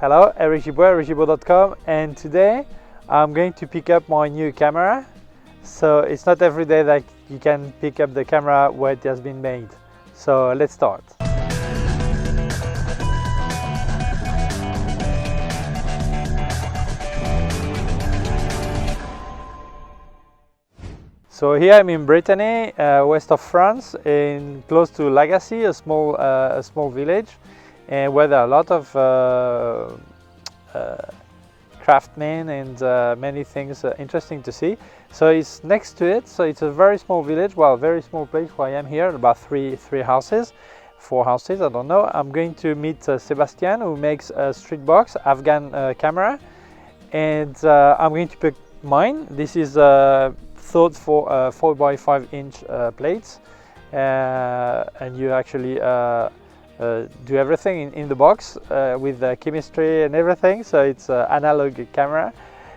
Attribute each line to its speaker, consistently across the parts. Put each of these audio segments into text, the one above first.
Speaker 1: Hello, Eric Gibaud, Gibaud.com, and today I'm going to pick up my new camera. So it's not every day that you can pick up the camera where it has been made. So let's start. So here I'm in Brittany, west of France, in close to Lagacy, a small village, and where there are a lot of craftsmen and many things interesting to see. So it's next to it. So it's a very small village, well, very small place where I am here, about four houses, I don't know. I'm going to meet Sébastien, who makes a street box, Afghan camera, and I'm going to pick mine. This is thought for 4x5" plates, and you actually do everything in the box with the chemistry and everything. So it's an analog camera,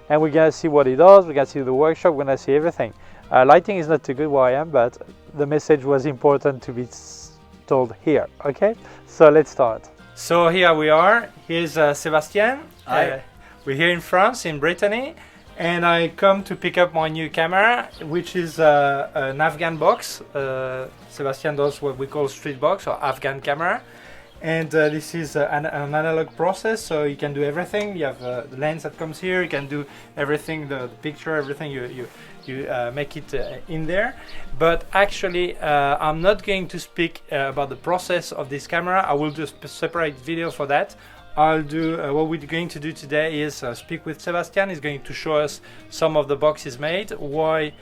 Speaker 1: and we're gonna see what it does. We're gonna see the workshop. We're gonna see everything. Lighting is not too good where I am, but the message was important to be told here. Okay, so let's start. So here we are. Here's Sébastien. We're here in France, in Brittany. And I come to pick up my new camera, which is an Afghan box. Sébastien does what we call street box or Afghan camera. And this is an analog process, so you can do everything. You have the lens that comes here, you can do everything, the picture, everything, you make it in there. But actually, I'm not going to speak about the process of this camera. I will do a separate video for that. I'll do what we're going to do today is speak with Sébastien. He's going to show us some of the boxes made, why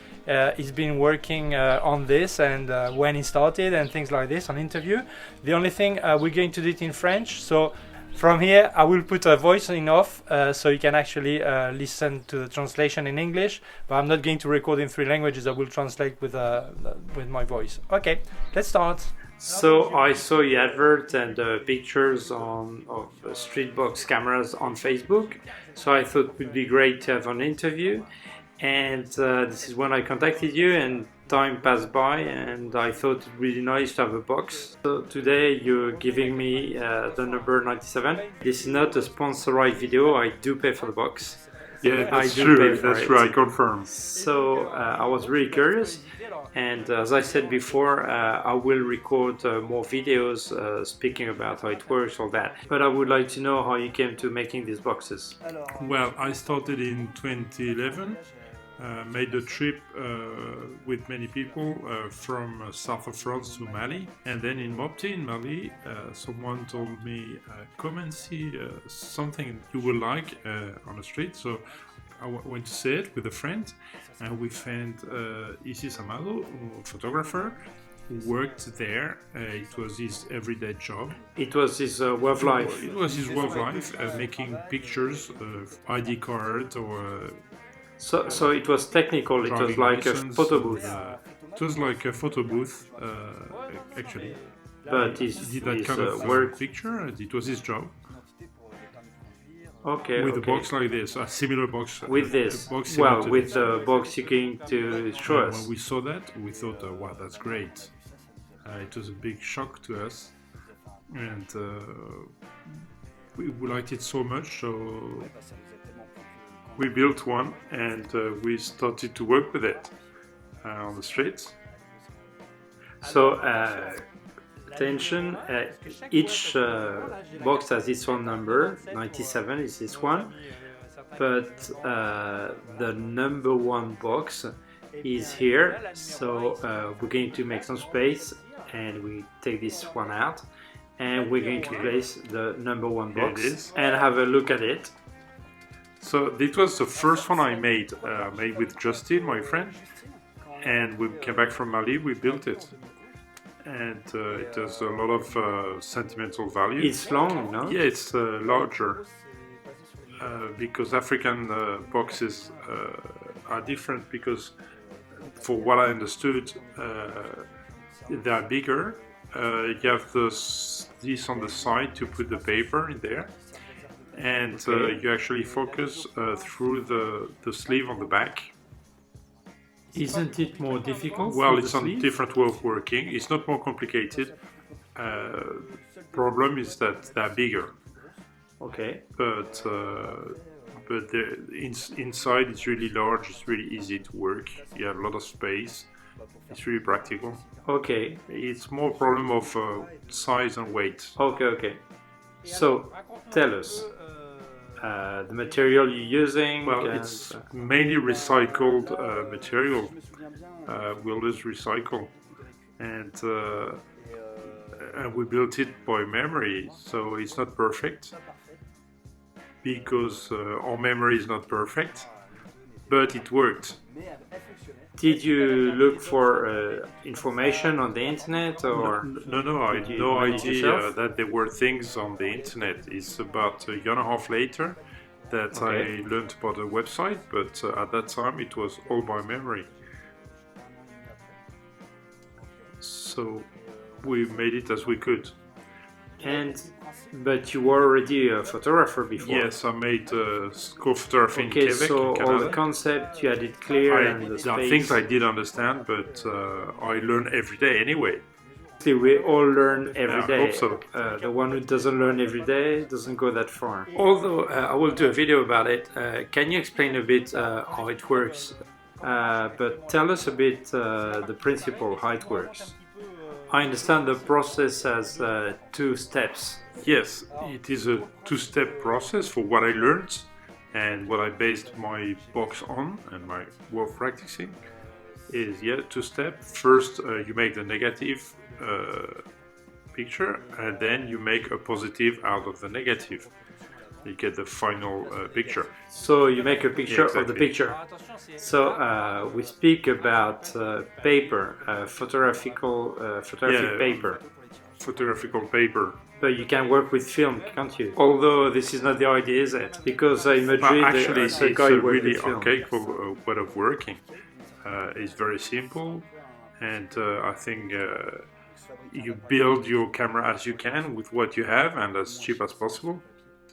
Speaker 1: he's been working on this, and when he started, and things like this, an interview. The only thing, we're going to do it in French, so from here I will put a voice in off so you can actually listen to the translation in English, but I'm not going to record in 3 languages. I will translate with my voice. Okay, let's start. So I saw your advert and pictures of street box cameras on Facebook. So I thought it would be great to have an interview. And this is when I contacted you, and time passed by, and I thought it would be really nice to have a box. So today you're giving me the number 97. This is not a sponsored video. I do pay for the box.
Speaker 2: Yeah, that's true. That's true. I confirm.
Speaker 1: So I was really curious, and as I said before, I will record more videos speaking about how it works, all that. But I would like to know how you came to making these boxes.
Speaker 2: Well, I started in 2011. Made a trip with many people from south of France to Mali, and then in Mopti in Mali, someone told me, come and see something you will like on the street. So I went to see it with a friend, and we found Isis Amado, a photographer, who worked there. It was his everyday job.
Speaker 1: It was his way of life.
Speaker 2: It was his way of life, making pictures of ID card or
Speaker 1: So it was technical, it was like a photo booth.
Speaker 2: It was like a photo booth, actually.
Speaker 1: But
Speaker 2: he did that kind of
Speaker 1: work
Speaker 2: picture, it was his job.
Speaker 1: Okay,
Speaker 2: with a box like this, a similar box.
Speaker 1: With this, with the box you're going to show us.
Speaker 2: When we saw that, we thought, wow, that's great. It was a big shock to us. And we liked it so much, so we built one, and we started to work with it on the streets.
Speaker 1: So, attention, each box has its own number. 97 is this one, but the number 1 box is here. So we're going to make some space, and we take this one out, and we're going to place the number 1 box and have a look at it.
Speaker 2: So this was the first one I made with Justin, my friend, and we came back from Mali, we built it. And it has a lot of sentimental value.
Speaker 1: It's long, no?
Speaker 2: Yeah, it's larger, because African boxes are different, because for what I understood, they are bigger. You have this on the side to put the paper in there. And you actually focus through the sleeve on the back.
Speaker 1: Isn't it more difficult?
Speaker 2: Well, it's a different way of working. It's not more complicated. Problem is that they're bigger.
Speaker 3: Okay.
Speaker 2: but inside it's really large. It's really easy to work. You have a lot of space. It's really practical.
Speaker 3: Okay.
Speaker 2: It's more problem of size and weight.
Speaker 3: Okay. So, tell us the material you're using.
Speaker 2: Well, it's mainly recycled material. We always recycle, and we built it by memory. So it's not perfect because our memory is not perfect, but it worked.
Speaker 3: Did you look for information on the internet, or
Speaker 2: No, I had no idea that there were things on the internet. It's about a year and a half later that I learned about the website, but at that time it was all by memory. So we made it as we could.
Speaker 3: But you were already a photographer before.
Speaker 2: Yes, I made school photography in Quebec,
Speaker 3: so
Speaker 2: in Canada.
Speaker 3: all the concept, you had it clear, and the space.
Speaker 2: Things I did understand, but I learn every day anyway.
Speaker 3: We all learn every day.
Speaker 2: I hope so.
Speaker 3: The one who doesn't learn every day doesn't go that far.
Speaker 4: Although I will do a video about it, can you explain a bit how it works?
Speaker 3: But tell us a bit the principle, how it works. I understand the process has 2 steps.
Speaker 2: Yes, it is a 2-step process for what I learned and what I based my box on and my work practicing is 2-step. First, you make the negative picture, and then you make a positive out of the negative. You get the final picture.
Speaker 3: So you make a picture of the picture. So we speak about paper, photographic paper.
Speaker 2: Photographical paper.
Speaker 3: But you can work with film, can't you? Although this is not the idea, is it? Because in Madrid,
Speaker 2: actually, it's a really
Speaker 3: archaic
Speaker 2: way of working. It's very simple, and I think you build your camera as you can with what you have and as cheap as possible.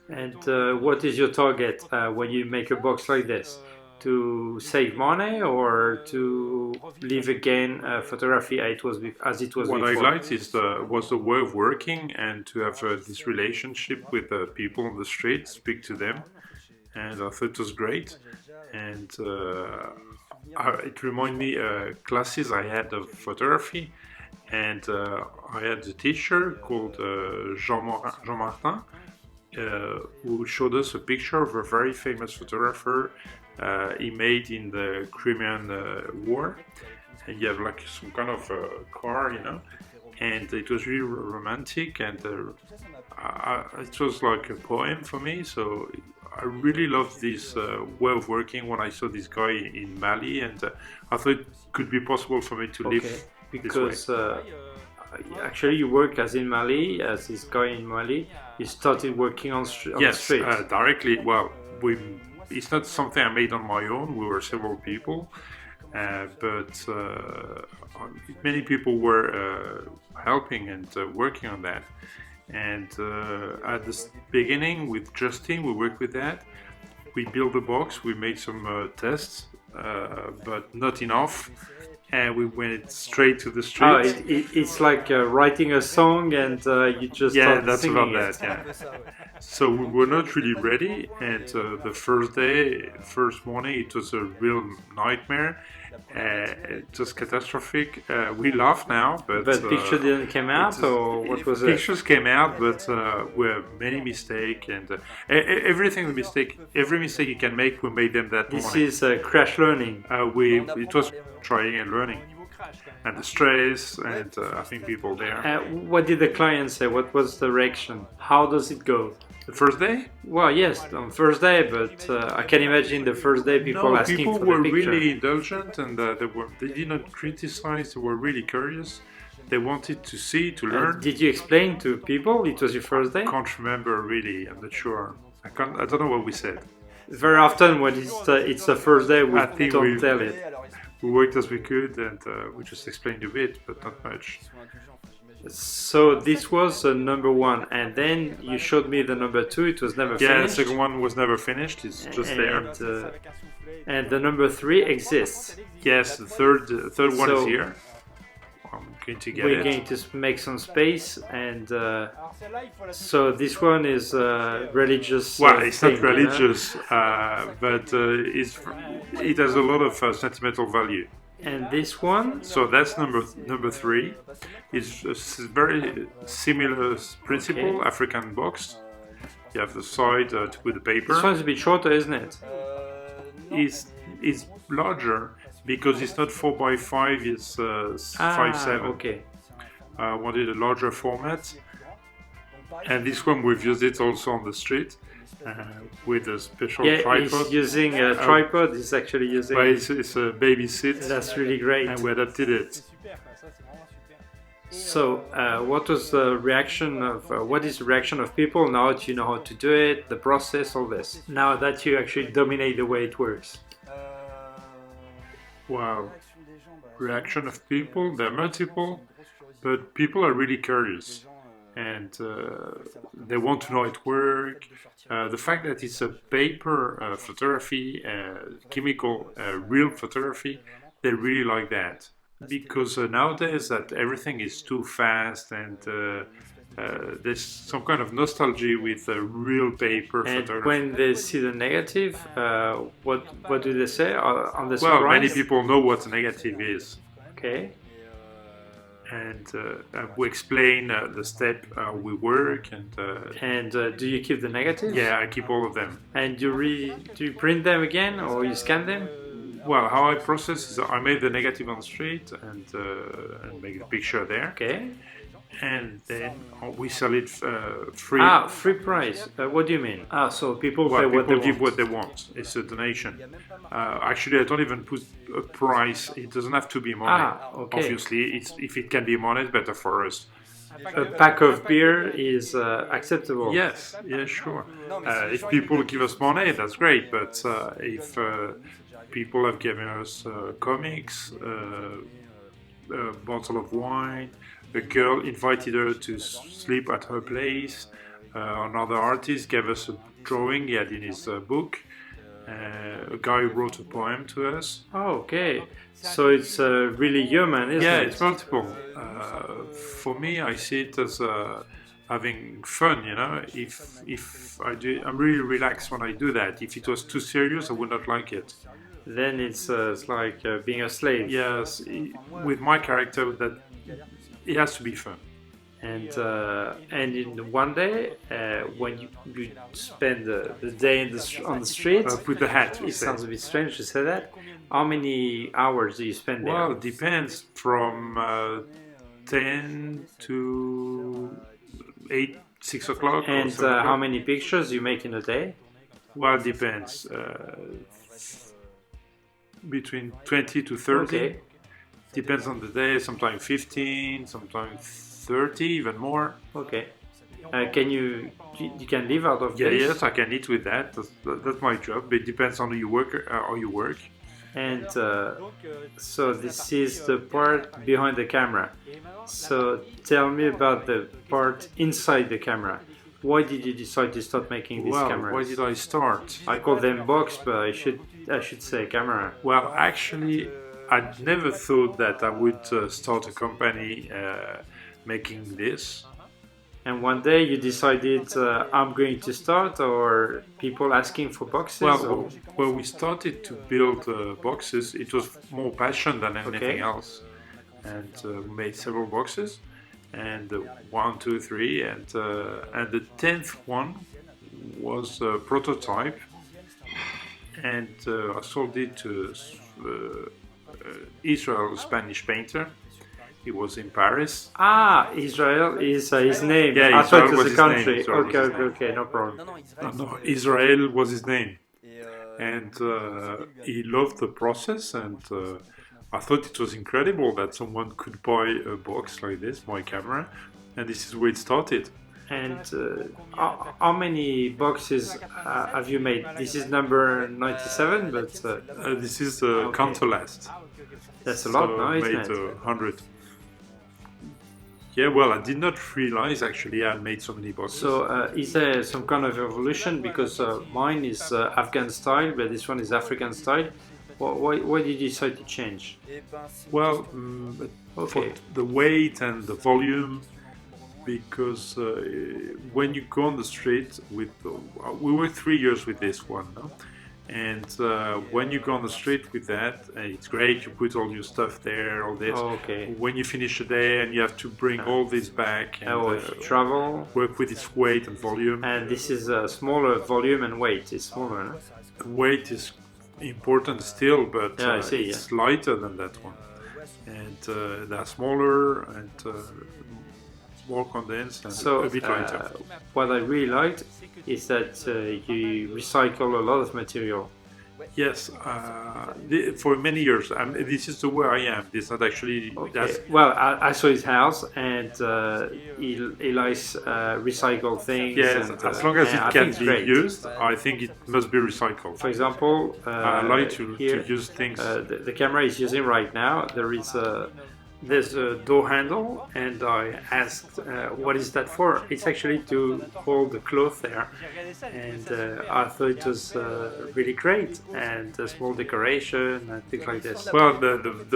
Speaker 3: And what is your target when you make a box like this? To save money or to leave again photography as it was before?
Speaker 2: What I liked was the way of working and to have this relationship with the people on the street, speak to them, and I thought it was great. And it reminded me classes I had of photography, and I had a teacher called Jean-Martin who showed us a picture of a very famous photographer he made in the Crimean War, and you have like some kind of car, you know, and it was really romantic, and it was like a poem for me. So I really loved this way of working when I saw this guy in Mali, and I thought it could be possible for me to live
Speaker 3: because
Speaker 2: this way.
Speaker 3: Actually you work as in Mali, as this guy in Mali. You started working on the street.
Speaker 2: Yes, directly. Well, it's not something I made on my own. We were several people, but many people were helping and working on that. And at the beginning with Justin, we worked with that. We built the box, we made some tests, but not enough. And we went straight to the street.
Speaker 3: It's like writing a song and you just start singing it.
Speaker 2: So we were not really ready, and the first morning, it was a real nightmare. It was catastrophic. We laugh now, but
Speaker 3: picture didn't come out, or what was it?
Speaker 2: Pictures came out, but were many mistakes, and every mistake you can make, we made them that morning.
Speaker 3: This is crash learning.
Speaker 2: It was trying and learning, and the stress, and I think people there.
Speaker 3: What did the client say? What was the reaction? How does it go?
Speaker 2: The first day?
Speaker 3: Well, yes, on first day, but I can imagine the first day people asking
Speaker 2: people
Speaker 3: for
Speaker 2: were
Speaker 3: the picture.
Speaker 2: really indulgent, and they did not criticize. They were really curious. They wanted to see, to learn.
Speaker 3: Did you explain to people it was your first day?
Speaker 2: I can't remember really. I'm not sure. I don't know what we said.
Speaker 3: Very often when it's the first day, we don't tell it.
Speaker 2: We worked as we could, and we just explained a bit, but not much.
Speaker 3: So this was number 1, and then you showed me the number 2. It was never finished.
Speaker 2: Yeah, the second one was never finished. It's just there.
Speaker 3: And the number 3 exists.
Speaker 2: Yes, the third one is here. I'm going to get
Speaker 3: we're
Speaker 2: it.
Speaker 3: going to make some space, and so this one is religious.
Speaker 2: Well, it's
Speaker 3: thing,
Speaker 2: not religious, but it has a lot of sentimental value.
Speaker 3: And this one,
Speaker 2: So that's number 3. It's a very similar principle,
Speaker 3: Okay.
Speaker 2: African box. You have the side to put the paper.
Speaker 3: this one's a bit shorter, isn't it?
Speaker 2: It's larger because it's not 4x5, it's 5.7.
Speaker 3: Okay.
Speaker 2: I wanted a larger format, and this one we've used it also on the street with a special
Speaker 3: Yeah,
Speaker 2: tripod.
Speaker 3: he's using a tripod. He's actually using.
Speaker 2: But it's a baby seat,
Speaker 3: That's really great.
Speaker 2: and we adapted it.
Speaker 3: So, what was the reaction of? What is the reaction of people now that you know how to do it, the process, all this? Now that you actually dominate the way it works.
Speaker 2: Wow, reaction of people, there are multiple, but people are really curious, and they want to know it works. The fact that it's a paper photography, chemical, real photography, they really like that. Because nowadays that everything is too fast, and there's some kind of nostalgia with real paper
Speaker 3: And
Speaker 2: photography.
Speaker 3: when they see the negative, what do they say on the
Speaker 2: Well,
Speaker 3: surprise?
Speaker 2: many people know what a negative is.
Speaker 3: Okay.
Speaker 2: And we explain the step we work, and
Speaker 3: And do you keep the negative?
Speaker 2: yeah, I keep all of them.
Speaker 3: And do you print them again, or you scan them?
Speaker 2: Well, how I process is I made the negative on the street and make the picture there,
Speaker 3: Okay.
Speaker 2: and then we sell it free.
Speaker 3: Free price. What do you mean? So people
Speaker 2: Well,
Speaker 3: pay
Speaker 2: people
Speaker 3: what they
Speaker 2: give
Speaker 3: want.
Speaker 2: what they want. It's a donation. Actually, I don't even put a price. It doesn't have to be money.
Speaker 3: Okay.
Speaker 2: Obviously, if it can be money, it's better for us.
Speaker 3: A pack of beer is acceptable.
Speaker 2: Yes, yeah, sure. If people give us money, that's great. But if people have given us comics, a bottle of wine, a girl invited her to sleep at her place, another artist gave us a drawing he had in his book, a guy wrote a poem to us.
Speaker 3: Oh, okay. So it's really human, isn't
Speaker 2: Yeah,
Speaker 3: it?
Speaker 2: it's multiple. For me, I see it as having fun, you know. If I do, I'm really relaxed when I do that. If it was too serious, I would not like it.
Speaker 3: Then it's like being a slave.
Speaker 2: Yes, with my character, that it has to be fun.
Speaker 3: And in one day, when you spend the day on the street,
Speaker 2: With the hat, we
Speaker 3: it
Speaker 2: say.
Speaker 3: sounds a bit strange to say that. How many hours do you spend there?
Speaker 2: Well, it depends from 10 to 8, 6 o'clock. or
Speaker 3: And
Speaker 2: 7
Speaker 3: how
Speaker 2: o'clock.
Speaker 3: many pictures you make in a day?
Speaker 2: Well, it depends. Between 20 to 30.
Speaker 3: Okay.
Speaker 2: Depends on the day, sometimes 15, sometimes 30, even more.
Speaker 3: Okay. Can you can live out of
Speaker 2: Yeah,
Speaker 3: this?
Speaker 2: yes, I can eat with that. That's my job. But it depends on how you work.
Speaker 3: And so this is the part behind the camera. So tell me about the part inside the camera. Why did you decide to start making these
Speaker 2: Well,
Speaker 3: cameras?
Speaker 2: why did I start?
Speaker 3: I call them box, but I should say camera.
Speaker 2: Well, actually, I never thought that I would start a company making this.
Speaker 3: And one day you decided I'm going to start, or people asking for boxes? or...
Speaker 2: When we started to build boxes, it was more passion than anything
Speaker 3: Okay.
Speaker 2: else. And we made several boxes, and 1, 2, 3, and the 10th one was a prototype, and I sold it to Israel, a Spanish painter. He was in Paris.
Speaker 3: Israel is his name.
Speaker 2: Yeah,
Speaker 3: I thought
Speaker 2: Israel
Speaker 3: it was
Speaker 2: was
Speaker 3: a
Speaker 2: his name,
Speaker 3: country.
Speaker 2: Israel was his name.
Speaker 3: Okay, no problem.
Speaker 2: No, Israel was his name. And he loved the process, and I thought it was incredible that someone could buy a box like this, my camera, and this is where it started.
Speaker 3: And how many boxes have you made? This is number 97, but
Speaker 2: This is the counter-last.
Speaker 3: that's a lot,
Speaker 2: So
Speaker 3: no,
Speaker 2: I
Speaker 3: isn't
Speaker 2: made
Speaker 3: it?
Speaker 2: 100. Yeah, well, I did not realize actually I made so many boxes.
Speaker 3: So is there some kind of evolution? Because mine is Afghan style, but this one is African style. Why did you decide to change?
Speaker 2: Well,
Speaker 3: Okay.
Speaker 2: for the weight and the volume, because when you go on the street with, we were 3 years with this one, no? And when you go on the street with that, it's great, you put all your stuff there, all this.
Speaker 3: Oh, okay.
Speaker 2: When you finish a day and you have to bring all this back and
Speaker 3: If you travel,
Speaker 2: work with its weight and volume.
Speaker 3: and this is a smaller volume and weight. It's smaller. No?
Speaker 2: Weight is important still, but
Speaker 3: Yeah, I see,
Speaker 2: it's lighter than that one. And they're smaller and more condensed and
Speaker 3: So
Speaker 2: a bit lighter.
Speaker 3: what I really liked is that you recycle a lot of material.
Speaker 2: Yes, for many years. This is the way I am. This is not actually. That's,
Speaker 3: Well, I saw his house, and he likes recycle things.
Speaker 2: yes,
Speaker 3: and,
Speaker 2: as long as
Speaker 3: and I
Speaker 2: it can
Speaker 3: think it's
Speaker 2: be
Speaker 3: great.
Speaker 2: used, I think it must be recycled.
Speaker 3: For example,
Speaker 2: I like to
Speaker 3: here,
Speaker 2: use things.
Speaker 3: the camera is using right now. There's a door handle, and I asked, what is that for? It's actually to hold the cloth there, and I thought it was really great, and a small decoration and things like this.
Speaker 2: Well,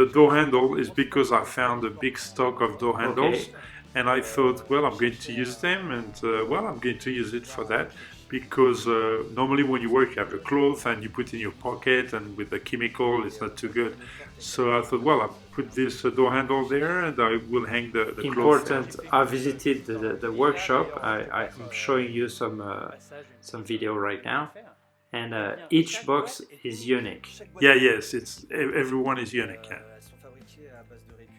Speaker 2: the door handle is because I found a big stock of door handles, and I thought, well, I'm going to use them, and well, I'm going to use it for that. Because normally when you work, you have a cloth and you put it in your pocket, and with the chemical, it's not too good. So I thought, well, I'll put this door handle there, and I will hang the cloth there.
Speaker 3: Important. I visited the workshop. I'm showing you some video right now, and each box is unique.
Speaker 2: Yeah, yes, it's everyone is unique. Yeah,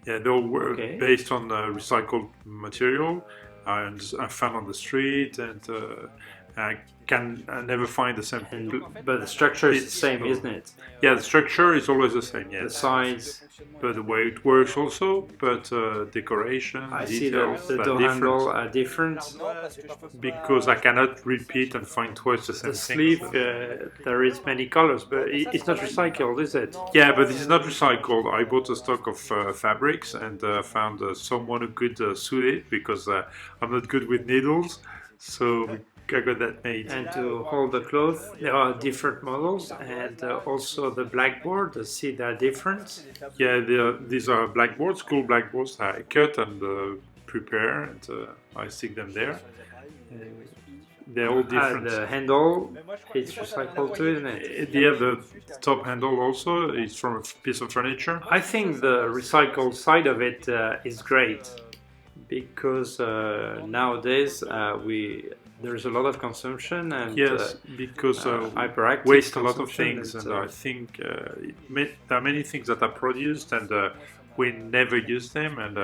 Speaker 2: yeah, they all were based on recycled material. I found on the street, and I never find the same.
Speaker 3: But the structure is the same, isn't it?
Speaker 2: Yeah, the structure is always the same. Yes.
Speaker 3: The size.
Speaker 2: But the way it works also, but decoration,
Speaker 3: I see
Speaker 2: details
Speaker 3: the
Speaker 2: are
Speaker 3: door handle
Speaker 2: different.
Speaker 3: are different.
Speaker 2: Because I cannot repeat and find twice the same
Speaker 3: The
Speaker 2: thing.
Speaker 3: sleeve, there is many colors, but it's not recycled, is it?
Speaker 2: Yeah, but this is not recycled. I bought a stock of fabrics and found someone who could suit it, because I'm not good with needles, so I got that made.
Speaker 3: And to hold the cloth, there are different models, and also the blackboard. See, they're different.
Speaker 2: Yeah, these are blackboards, cool blackboards. I cut and prepare, and I stick them there. They're all different.
Speaker 3: And the handle, it's recycled too, isn't it?
Speaker 2: Yeah, the top handle also is from a piece of furniture.
Speaker 3: I think the recycled side of it is great, because nowadays there's a lot of consumption, and
Speaker 2: yes, because
Speaker 3: hyperactive
Speaker 2: waste a lot of things,
Speaker 3: and
Speaker 2: I think there are many things that are produced and we never use them. And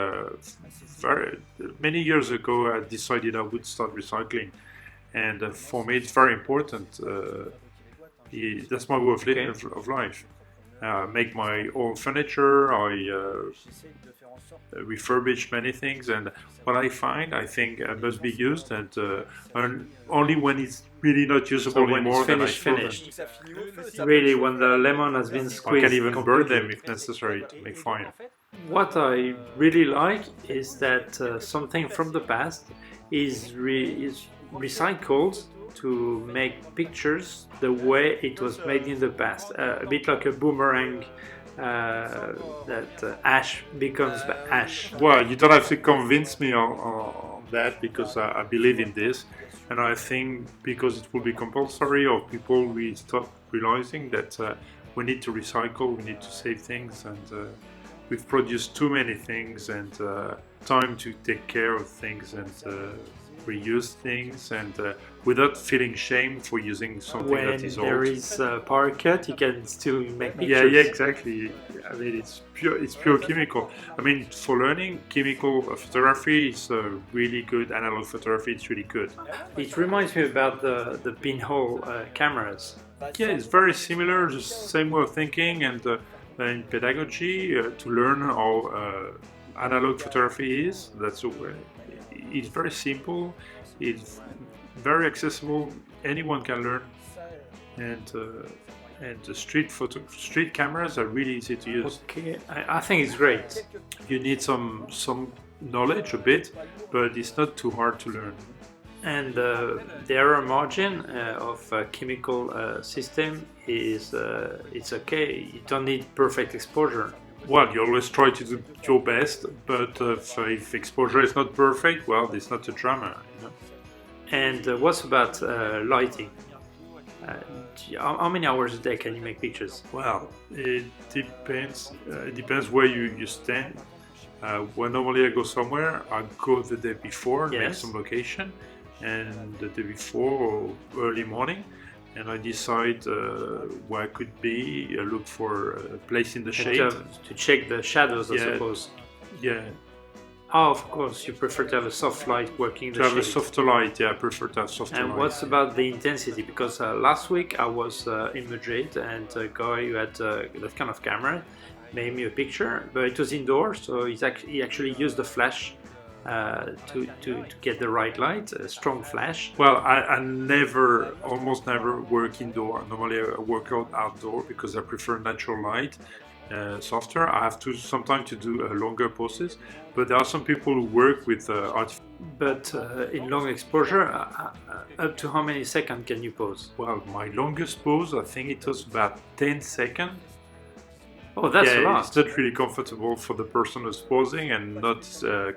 Speaker 2: many years ago, I decided I would start recycling, and for me, it's very important. That's my way of life. Make my own furniture. I refurbish many things, and what I find, I think, must be used, and only when it's really not usable anymore.
Speaker 3: When it's finished. Really, when the lemon has been squeezed.
Speaker 2: I can even burn them if necessary to make fire.
Speaker 3: What I really like is that something from the past is recycled to make pictures the way it was made in the past. A bit like a boomerang, that ash becomes ash.
Speaker 2: Well, you don't have to convince me on that, because I believe in this, and I think because it will be compulsory, or people will stop realizing that we need to recycle, we need to save things, and we've produced too many things, and time to take care of things and reuse things, and without feeling shame for using something that is old.
Speaker 3: When there is a power cut, you can still make pictures.
Speaker 2: Yeah, exactly. I mean, it's pure chemical. I mean, for learning chemical photography, it's really good. Analog photography, it's really good.
Speaker 3: It reminds me about the pinhole cameras.
Speaker 2: Yeah, it's very similar, just same way of thinking, and in pedagogy, to learn how analog photography is. That's the way. It's very simple. It's very accessible. Anyone can learn, and the street cameras are really easy to use.
Speaker 3: Okay, I think it's great.
Speaker 2: You need some knowledge a bit, but it's not too hard to learn.
Speaker 3: And the error margin of a chemical system is it's okay. You don't need perfect exposure.
Speaker 2: Well, you always try to do your best, but if exposure is not perfect, well, it's not a drama, you know?
Speaker 3: And what's about lighting? How many hours a day can you make pictures?
Speaker 2: Well, it depends. It depends where you stand. When normally I go somewhere, I go the day before, make some location, and the day before or early morning, and I decide where I could be. I look for a place in the shade
Speaker 3: to check the shadows, I suppose.
Speaker 2: Yeah.
Speaker 3: Oh, of course, you prefer to have a soft light working the shade.
Speaker 2: To have a softer light, yeah, I prefer to have softer light.
Speaker 3: And what's about the intensity? Because last week I was in Madrid, and a guy who had that kind of camera made me a picture, but it was indoors, so he actually used the flash to get the right light, a strong flash.
Speaker 2: Well, I almost never work indoor. Normally I work outdoor because I prefer natural light. Softer. I have to sometimes to do longer poses, but there are some people who work with
Speaker 3: But in long exposure, up to how many seconds can you pose?
Speaker 2: Well, my longest pose, I think it was about 10 seconds.
Speaker 3: Oh, that's a lot.
Speaker 2: It's not really comfortable for the person who's posing, and not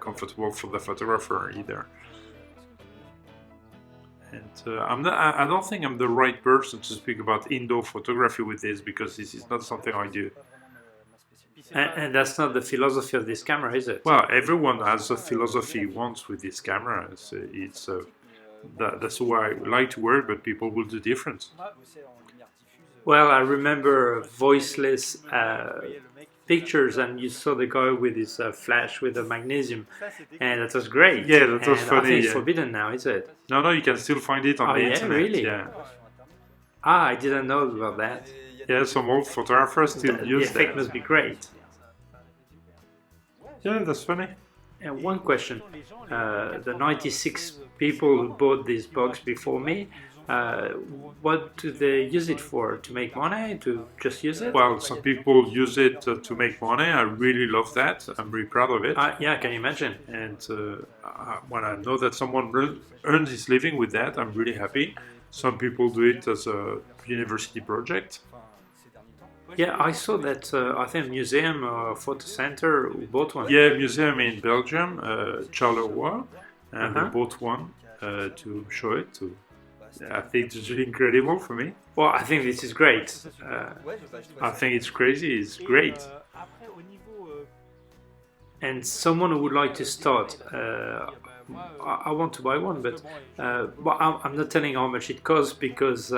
Speaker 2: comfortable for the photographer either. And I don't think I'm the right person to speak about indoor photography with this, because this is not something I do.
Speaker 3: And that's not the philosophy of this camera, is it?
Speaker 2: Well, everyone has a philosophy he wants with this camera. That's why I like to work, but people will do different.
Speaker 3: Well, I remember voiceless pictures, and you saw the guy with his flash with the magnesium, and that was great.
Speaker 2: Yeah, that was funny.
Speaker 3: I think it's forbidden now, is it?
Speaker 2: No, you can still find it on the internet.
Speaker 3: Really?
Speaker 2: Yeah.
Speaker 3: Ah, I didn't know about that.
Speaker 2: Yeah, some old photographers still use that.
Speaker 3: The effect must be great.
Speaker 2: Yeah, that's funny.
Speaker 3: And one question, the 96 people who bought this box before me, what do they use it for? To make money? To just use it?
Speaker 2: Well, some people use it to make money. I really love that. I'm really proud of it.
Speaker 3: Yeah, can you imagine?
Speaker 2: And when I know that someone earns his living with that, I'm really happy. Some people do it as a university project.
Speaker 3: Yeah, I saw that, I think, museum photo center bought one.
Speaker 2: Yeah, museum in Belgium, Charleroi, and they bought one to show it. I think it's really incredible for me.
Speaker 3: Well, I think this is great.
Speaker 2: I think it's crazy, it's great.
Speaker 3: And someone who would like to start, I want to buy one, but I'm not telling how much it costs, because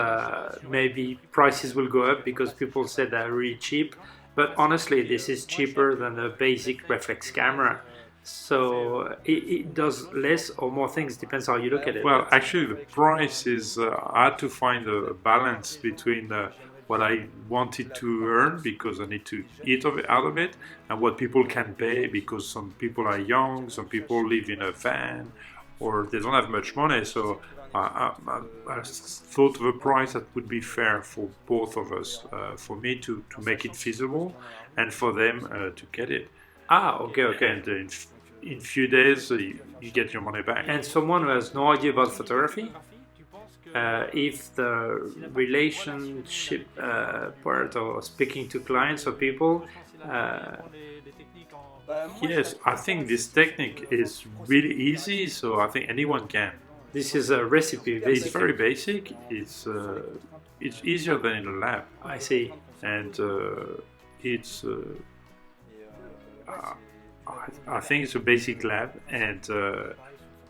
Speaker 3: maybe prices will go up because people said they're really cheap. But honestly, this is cheaper than a basic reflex camera. So it does less or more things, depends how you look at it.
Speaker 2: Well, actually the price is, I had to find a balance between what I wanted to earn, because I need to eat out of it, and what people can pay, because some people are young, some people live in a van, or they don't have much money. So I thought of a price that would be fair for both of us, for me to make it feasible, and for them to get it.
Speaker 3: Ah, okay.
Speaker 2: And in few days you get your money back.
Speaker 3: And someone who has no idea about photography, if the relationship part, or speaking to clients or people,
Speaker 2: yes, I think this technique is really easy, so I think anyone can.
Speaker 3: This is a recipe, basically.
Speaker 2: It's very basic. It's easier than in a lab.
Speaker 3: I see.
Speaker 2: And I think it's a basic lab, and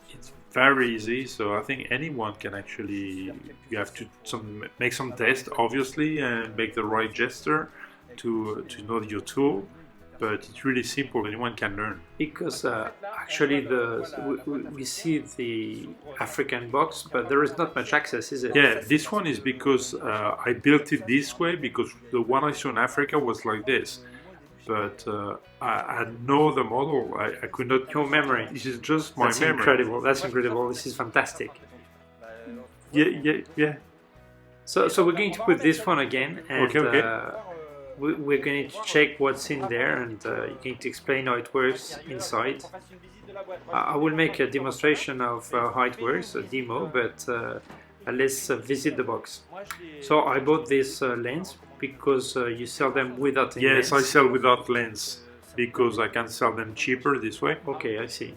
Speaker 2: it's very easy. So I think anyone can actually. You have to make some tests, obviously, and make the right gesture to know your tool. But it's really simple. Anyone can learn.
Speaker 3: Because actually, we see the African box, but there is not much access, is it?
Speaker 2: Yeah, this one is because I built it this way, because the one I saw in Africa was like this. But I know the model. I could not.
Speaker 3: Your memory.
Speaker 2: This is just my memory.
Speaker 3: That's incredible. That's incredible. This is fantastic.
Speaker 2: Yeah.
Speaker 3: So we're going to put this one again. And,
Speaker 2: okay.
Speaker 3: we're going to check what's in there, and you're going to explain how it works inside. I will make a demonstration of how it works, a demo, but let's visit the box. So I bought this lens because you sell them without any
Speaker 2: Yes,
Speaker 3: lens.
Speaker 2: I sell without lens because I can sell them cheaper this way.
Speaker 3: Okay, I see.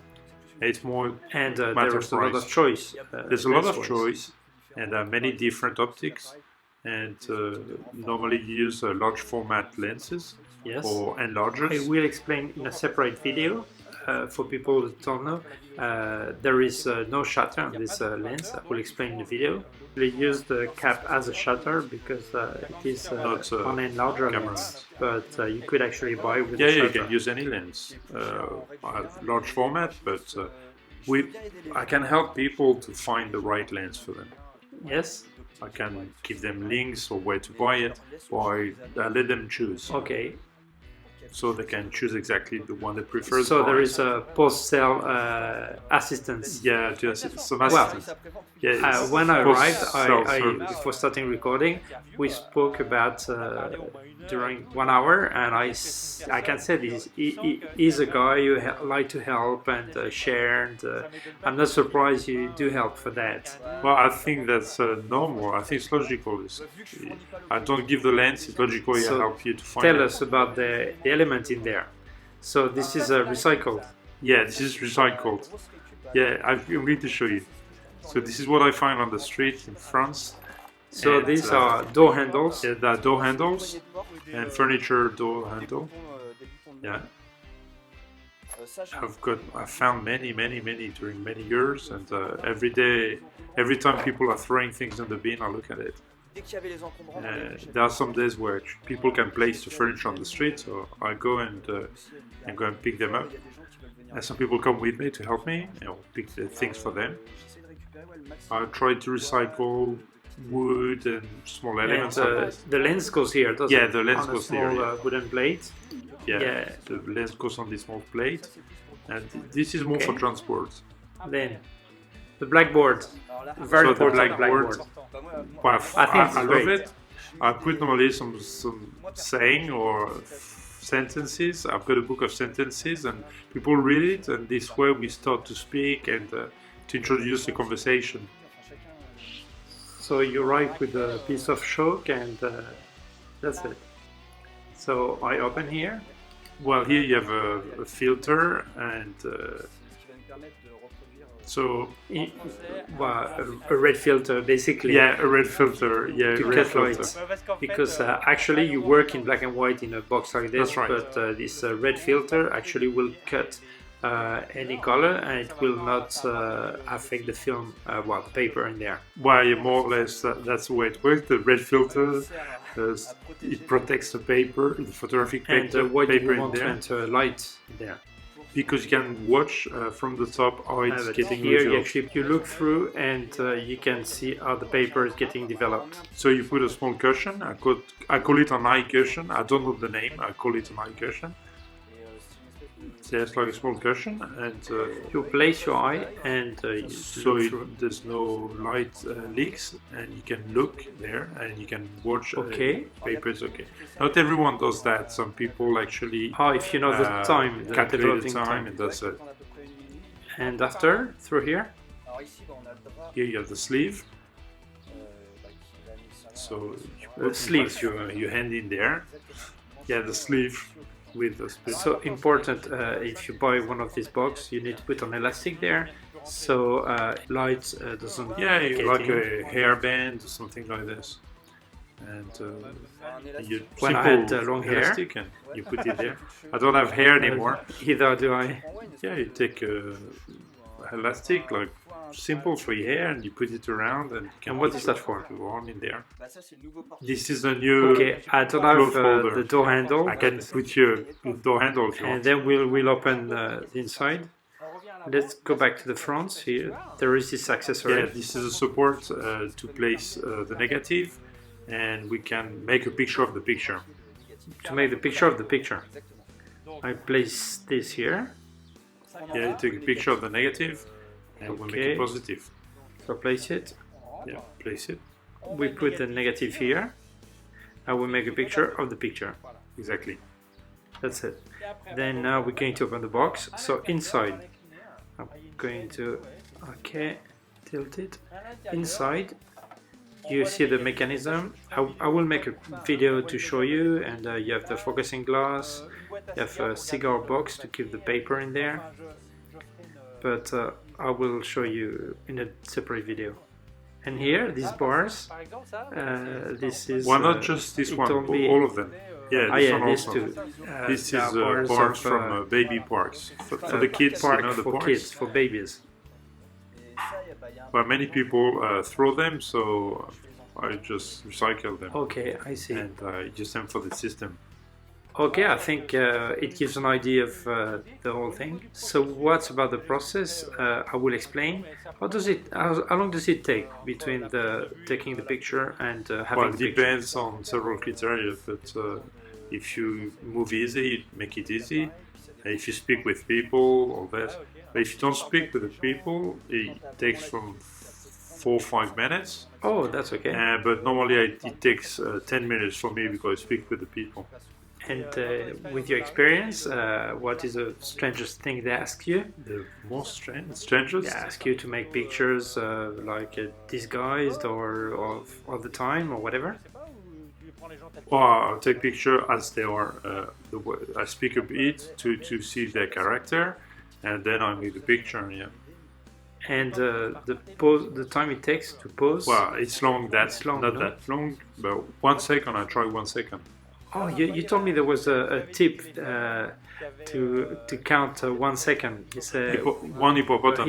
Speaker 2: It's more
Speaker 3: And
Speaker 2: matter
Speaker 3: there's a lot
Speaker 2: price.
Speaker 3: of choice.
Speaker 2: There's a lot of
Speaker 3: lens-wise.
Speaker 2: choice, and there are many different optics. And normally you use large format lenses
Speaker 3: Yes.
Speaker 2: or enlargers.
Speaker 3: I will explain in a separate video for people that don't know. There is no shutter on this lens. I will explain in the video. We use the cap as a shutter because it is
Speaker 2: Not,
Speaker 3: an enlarger
Speaker 2: camera.
Speaker 3: lens, but you could actually buy with
Speaker 2: Yeah,
Speaker 3: a
Speaker 2: you
Speaker 3: shutter.
Speaker 2: can use any lens. I have large format, but I can help people to find the right lens for them.
Speaker 3: Yes.
Speaker 2: I can give them links or where to buy it, or I let them choose,
Speaker 3: Okay.
Speaker 2: so they can choose exactly the one they prefer.
Speaker 3: So there is a post-sale assistance.
Speaker 2: Yeah, just some
Speaker 3: Well,
Speaker 2: assistance. Yeah,
Speaker 3: when I arrived,
Speaker 2: post-sale service.
Speaker 3: before starting recording, we spoke about during 1 hour, and I can say this. He's a guy who like to help and share, and I'm not surprised you do help for that.
Speaker 2: Well, I think that's normal. I think it's logical. I don't give the lens. It's logical.
Speaker 3: So
Speaker 2: I help you to find
Speaker 3: Tell
Speaker 2: it.
Speaker 3: us about the element in there. So this is recycled.
Speaker 2: Yeah, this is recycled. Yeah, I'm going to show you. So this is what I find on the street in France.
Speaker 3: So
Speaker 2: And,
Speaker 3: these are door handles.
Speaker 2: Yeah, there are door handles and furniture door handle. Yeah, I found many during many years, and every time people are throwing things in the bin, I look at it. There are some days where people can place the furniture on the street, so I go and pick them up. And some people come with me to help me, and I'll pick the things for them. I try to recycle wood and small elements.
Speaker 3: And the lens goes here, doesn't
Speaker 2: Yeah,
Speaker 3: it?
Speaker 2: the lens
Speaker 3: on
Speaker 2: goes
Speaker 3: a small,
Speaker 2: here, yeah.
Speaker 3: Wooden plate.
Speaker 2: Yeah, the lens goes on this small plate, and this is more for
Speaker 3: Okay.
Speaker 2: transport.
Speaker 3: Then the blackboard, very
Speaker 2: So the
Speaker 3: important
Speaker 2: blackboard, well,
Speaker 3: I think it's
Speaker 2: I love
Speaker 3: great.
Speaker 2: it. I put normally some saying or sentences. I've got a book of sentences, and people read it, and this way we start to speak and to introduce the conversation.
Speaker 3: So you write with a piece of chalk, and that's it. So I open here.
Speaker 2: Well, here you have a filter, and so
Speaker 3: A red filter, basically.
Speaker 2: yeah, a red filter. Yeah,
Speaker 3: To
Speaker 2: red
Speaker 3: cut
Speaker 2: filter.
Speaker 3: lights. Because actually you work in black and white in a box like this,
Speaker 2: That's right.
Speaker 3: but this red filter actually will cut any color, and it will not affect the film, the paper in there.
Speaker 2: Well, yeah, more or less that's the way it works. The red filter, it protects the paper, the photographic
Speaker 3: And
Speaker 2: paper,
Speaker 3: why do
Speaker 2: paper
Speaker 3: you
Speaker 2: in
Speaker 3: want to
Speaker 2: there,
Speaker 3: enter light there?
Speaker 2: because you can watch from the top how it's
Speaker 3: But
Speaker 2: getting
Speaker 3: here
Speaker 2: revealed.
Speaker 3: you look through, and you can see how the paper is getting developed.
Speaker 2: So you put a small cushion. I call it an eye cushion. I don't know the name. I call it an eye cushion. So it's like a small cushion, and
Speaker 3: You place your eye, and you
Speaker 2: so
Speaker 3: look through.
Speaker 2: there's no light leaks, and you can look there, and you can watch.
Speaker 3: Okay.
Speaker 2: Papers. Okay. Not everyone does that. Some people actually
Speaker 3: If you know the time, the
Speaker 2: calculate the
Speaker 3: developing
Speaker 2: time, and that's it.
Speaker 3: And after, through here,
Speaker 2: Here you have the sleeve. So you put
Speaker 3: sleeve.
Speaker 2: your hand in there. Yeah, the sleeve with the split.
Speaker 3: so important, if you buy one of these boxes, you need to put an elastic there, so light doesn't
Speaker 2: Yeah,
Speaker 3: get
Speaker 2: like
Speaker 3: in.
Speaker 2: a hairband or something like this. And you
Speaker 3: When I
Speaker 2: simple
Speaker 3: had long hair.
Speaker 2: elastic and you put it there. I don't have hair anymore.
Speaker 3: Either do I.
Speaker 2: Yeah, you take elastic, like simple for your hair, and you put it around, and you can
Speaker 3: And what
Speaker 2: put
Speaker 3: is that for?
Speaker 2: your arm in there. This is a new.
Speaker 3: Okay, I don't have
Speaker 2: cloth holder.
Speaker 3: the door handle,
Speaker 2: I can put your door handle if you
Speaker 3: and
Speaker 2: want.
Speaker 3: then we'll open the inside. Let's go back to the front. Here, there is this accessory.
Speaker 2: Yeah, this is a support to place the negative, and we can make a picture of the picture.
Speaker 3: To make the picture of the picture. I place this here.
Speaker 2: Yeah, you take a picture of the negative, and we'll make
Speaker 3: Okay.
Speaker 2: it positive.
Speaker 3: So place it.
Speaker 2: Yeah, place it.
Speaker 3: We put the negative here. I will make a picture of the picture.
Speaker 2: Exactly.
Speaker 3: That's it. Then now we're going to open the box. So inside, I'm going to, okay, tilt it. Inside, you see the mechanism. I will make a video to show you, and you have the focusing glass, you have a cigar box to keep the paper in there, but I will show you in a separate video. And here, these bars, this is...
Speaker 2: Well, not just this one, all of them. Yeah, this one
Speaker 3: these
Speaker 2: also.
Speaker 3: two.
Speaker 2: This is bars from baby parks. For the kids,
Speaker 3: park
Speaker 2: you know, the
Speaker 3: for
Speaker 2: parks.
Speaker 3: kids, for babies.
Speaker 2: Well, many people throw them, so I just recycle them.
Speaker 3: Okay, I see.
Speaker 2: And use them for the system.
Speaker 3: Okay, I think it gives an idea of the whole thing. So what's about the process? I will explain. How long does it take between taking the picture and having
Speaker 2: Well, it
Speaker 3: the picture?
Speaker 2: depends on several criteria, but if you move easy, you make it easy. If you speak with people, all that. But if you don't speak with the people, it takes from 4 or 5 minutes.
Speaker 3: Oh, that's okay.
Speaker 2: But normally it takes 10 minutes for me because I speak with the people.
Speaker 3: And with your experience, what is the strangest thing they ask you?
Speaker 2: The most strangest?
Speaker 3: They ask you to make pictures like disguised or of the time or whatever?
Speaker 2: Well, I'll take picture as they are. I speak a bit to see their character, and then I make the picture. Yeah.
Speaker 3: And the time it takes to pose?
Speaker 2: Well, it's long. That's
Speaker 3: long,
Speaker 2: not
Speaker 3: no?
Speaker 2: that long. But 1 second. I try 1 second.
Speaker 3: Oh, you told me there was a tip to count 1 second. It's
Speaker 2: One hippopotamus.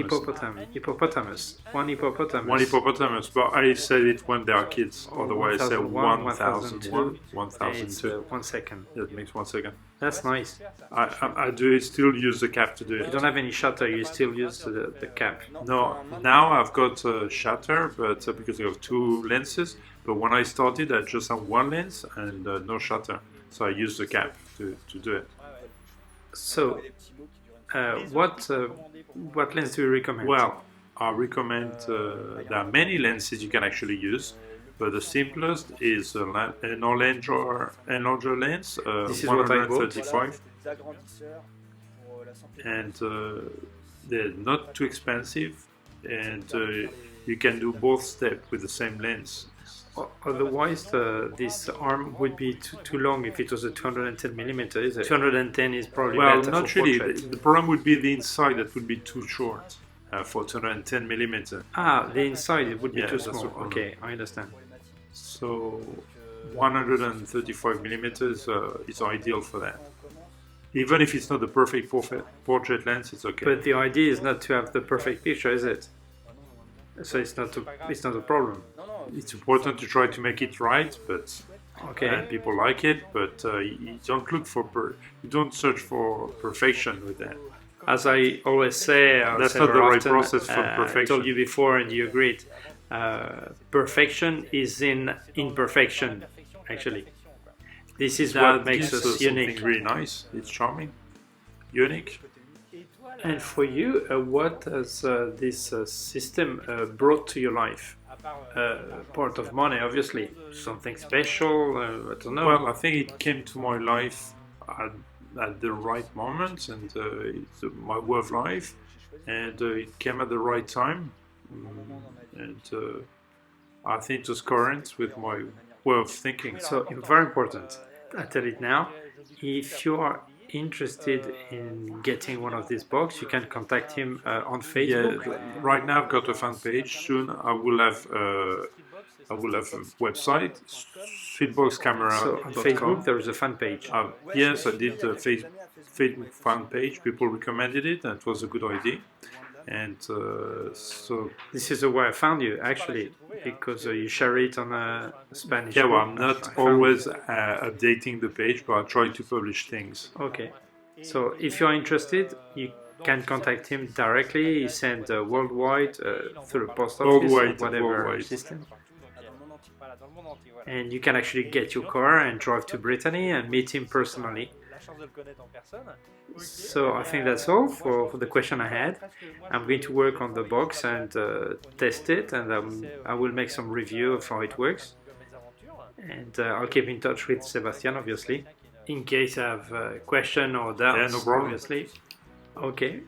Speaker 3: Hippopotamus. One hippopotamus.
Speaker 2: One hippopotamus. But I said it when they are kids. Otherwise, I say
Speaker 3: 1001,
Speaker 2: 1001,
Speaker 3: 1002.
Speaker 2: 1002.
Speaker 3: 1 second.
Speaker 2: That makes 1 second.
Speaker 3: That's nice.
Speaker 2: I do still use the cap to do
Speaker 3: You
Speaker 2: it.
Speaker 3: don't have any shutter, you still use the cap.
Speaker 2: No, now I've got a shutter, but because I have 2 lenses. But when I started, I just had 1 lens and no shutter. So I use the cap to do it.
Speaker 3: So, what lens do you recommend?
Speaker 2: Well, I recommend, there are many lenses you can actually use. But the simplest is an enlarger lens,
Speaker 3: This is what I bought.
Speaker 2: 135. And they're not too expensive. And you can do both steps with the same lens.
Speaker 3: Otherwise, this arm would be too long if it was a 210mm, is it? 210 is probably
Speaker 2: Well,
Speaker 3: better
Speaker 2: not
Speaker 3: for
Speaker 2: really.
Speaker 3: portrait.
Speaker 2: The problem would be the inside that would be too short for 210mm.
Speaker 3: Ah, the inside it would be
Speaker 2: Yeah,
Speaker 3: too
Speaker 2: that's the
Speaker 3: small.
Speaker 2: problem.
Speaker 3: Okay, I understand.
Speaker 2: So 135mm is ideal for that. Even if it's not the perfect portrait lens, it's okay.
Speaker 3: But the idea is not to have the perfect picture, is it? So it's not a problem.
Speaker 2: It's important to try to make it right, but
Speaker 3: Okay.
Speaker 2: and people like it. But you don't look for you don't search for perfection with that.
Speaker 3: As I always say,
Speaker 2: That's
Speaker 3: say
Speaker 2: not the
Speaker 3: very
Speaker 2: right
Speaker 3: often,
Speaker 2: process for
Speaker 3: I
Speaker 2: perfection.
Speaker 3: told you before, and you agreed. Perfection is in imperfection. Actually, this is what makes
Speaker 2: gives
Speaker 3: us unique.
Speaker 2: something really nice. It's charming, unique.
Speaker 3: And for you, what has this system brought to your life? Part of money, obviously. Something special? I don't know.
Speaker 2: Well, I think it came to my life at the right moment, and it's my way of life, and it came at the right time, and I think it was current with my way of thinking.
Speaker 3: So, very important. I tell it now. If you are interested in getting one of these boxes, you can contact him on Facebook.
Speaker 2: Yeah, right now I've got a fan page. Soon I will have a website, sweetboxcamera.com.
Speaker 3: So on Facebook there is a fan page.
Speaker 2: Yes, I did a Facebook fan page. People recommended it, and it was a good idea. And so
Speaker 3: This is where I found you, actually, because you share it on a Spanish.
Speaker 2: yeah, well,
Speaker 3: book.
Speaker 2: I'm not
Speaker 3: I found
Speaker 2: always updating the page, but I try to publish things.
Speaker 3: Okay, so if you're interested, you can contact him directly. He sends worldwide through the post office
Speaker 2: Worldwide,
Speaker 3: or whatever
Speaker 2: worldwide.
Speaker 3: system. And you can actually get your car and drive to Brittany and meet him personally. So I think that's all for the question I had. I'm going to work on the box and test it, and I will make some review of how it works. And I'll keep in touch with Sébastien, obviously, in case I have a question or doubts.
Speaker 2: Yeah, no problem.
Speaker 3: Obviously. Okay.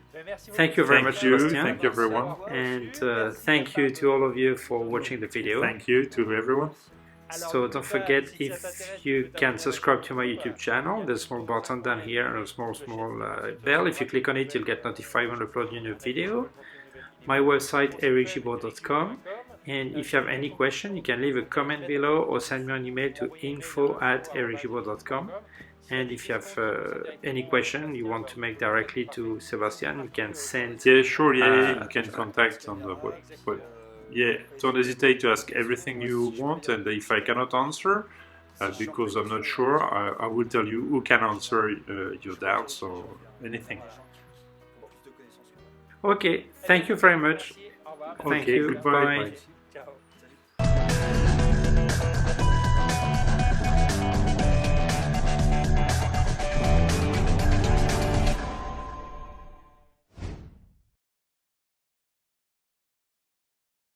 Speaker 3: Thank you very much, Sébastien.
Speaker 2: Thank you, everyone.
Speaker 3: And thank you to all of you for watching the video.
Speaker 2: Thank you to everyone.
Speaker 3: So don't forget, if you can subscribe to my YouTube channel, there's a small button down here and a small bell. If you click on it, you'll get notified when I upload a new video. My website, ericgibaud.com. And if you have any question, you can leave a comment below or send me an email to info@ericgibaud.com. And if you have any question you want to make directly to Sébastien, you can send.
Speaker 2: Yeah, sure. Yeah, you can contact on the web. Yeah, don't hesitate to ask everything you want, and if I cannot answer, because I'm not sure, I will tell you who can answer your doubts or anything.
Speaker 3: Okay, thank you very much. Thank you.
Speaker 2: Goodbye.
Speaker 3: Bye.
Speaker 2: Bye.